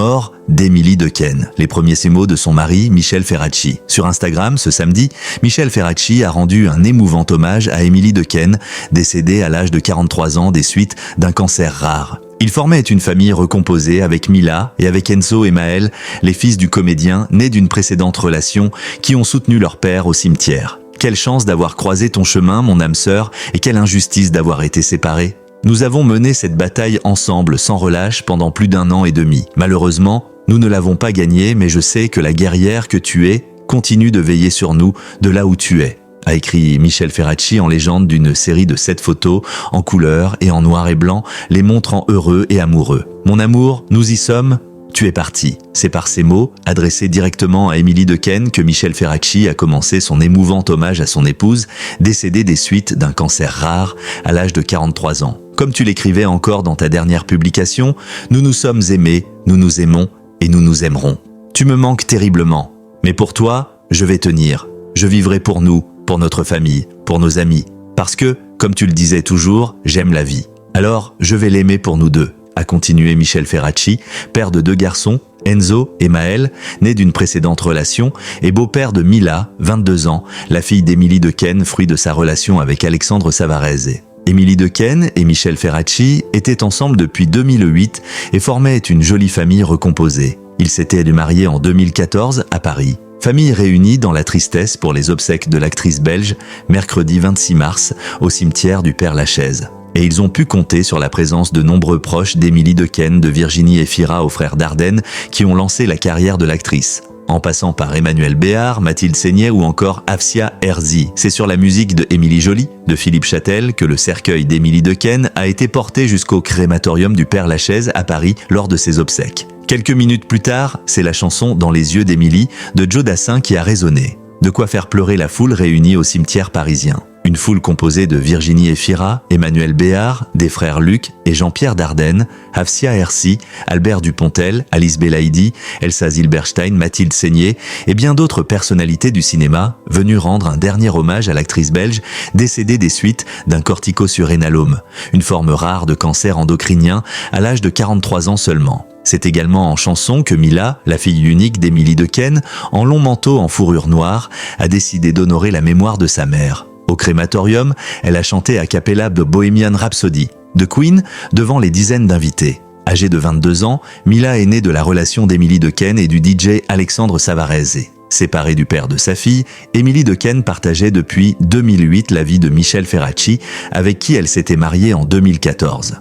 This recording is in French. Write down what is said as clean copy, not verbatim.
mort d'Émilie Dequesne. Les premiers mots de son mari, Michel Ferracci. Sur Instagram, ce samedi, Michel Ferracci a rendu un émouvant hommage à Émilie Dequesne, décédée à l'âge de 43 ans des suites d'un cancer rare. Il formait une famille recomposée avec Mila et avec Enzo et Maël, les fils du comédien nés d'une précédente relation qui ont soutenu leur père au cimetière. Quelle chance d'avoir croisé ton chemin, mon âme sœur, et quelle injustice d'avoir été séparés. Nous avons mené cette bataille ensemble, sans relâche, pendant plus d'1 an et demi. Malheureusement, nous ne l'avons pas gagnée, mais je sais que la guerrière que tu es continue de veiller sur nous de là où tu es, a écrit Michel Ferracci en légende d'une série de 7 photos, en couleur et en noir et blanc, les montrant heureux et amoureux. Mon amour, nous y sommes, tu es parti. C'est par ces mots, adressés directement à Émilie Dequesne, que Michel Ferracci a commencé son émouvant hommage à son épouse, décédée des suites d'un cancer rare à l'âge de 43 ans. Comme tu l'écrivais encore dans ta dernière publication, nous nous sommes aimés, nous nous aimons et nous nous aimerons. Tu me manques terriblement, mais pour toi, je vais tenir. Je vivrai pour nous, pour notre famille, pour nos amis, parce que, comme tu le disais toujours, j'aime la vie. Alors, je vais l'aimer pour nous deux, a continué Michel Ferracci, père de 2 garçons, Enzo et Maël, nés d'une précédente relation, et beau-père de Mila, 22 ans, la fille d'Émilie Dequesne, fruit de sa relation avec Alexandre Savarese. Émilie Dequesne et Michel Ferracci étaient ensemble depuis 2008 et formaient une jolie famille recomposée. Ils s'étaient mariés en 2014 à Paris. Famille réunie dans la tristesse pour les obsèques de l'actrice belge, mercredi 26 mars, au cimetière du Père-Lachaise. Et ils ont pu compter sur la présence de nombreux proches d'Émilie Dequesne, de Virginie Efira aux frères Dardenne, qui ont lancé la carrière de l'actrice. En passant par Emmanuel Béard, Mathilde Seignet ou encore Afsia Herzi. C'est sur la musique de Émilie Joly, de Philippe Châtel, que le cercueil d'Émilie Dequesne a été porté jusqu'au crématorium du Père-Lachaise à Paris lors de ses obsèques. Quelques minutes plus tard, c'est la chanson « Dans les yeux d'Émilie » de Joe Dassin qui a résonné. De quoi faire pleurer la foule réunie au cimetière parisien. Une foule composée de Virginie Efira, Emmanuel Béard, des frères Luc et Jean-Pierre Dardenne, Afsia Herzi, Albert Dupontel, Alice Belaïdi, Elsa Zilberstein, Mathilde Seignet et bien d'autres personnalités du cinéma venues rendre un dernier hommage à l'actrice belge décédée des suites d'un corticosurrénalome, une forme rare de cancer endocrinien à l'âge de 43 ans seulement. C'est également en chanson que Mila, la fille unique d'Émilie Dequesne, en long manteau en fourrure noire, a décidé d'honorer la mémoire de sa mère. Au crématorium, elle a chanté a cappella de Bohemian Rhapsody, de Queen, devant les dizaines d'invités. Âgée de 22 ans, Mila est née de la relation d'Émilie Dequesne et du DJ Alexandre Savarese. Séparée du père de sa fille, Émilie Dequesne partageait depuis 2008 la vie de Michel Ferracci, avec qui elle s'était mariée en 2014.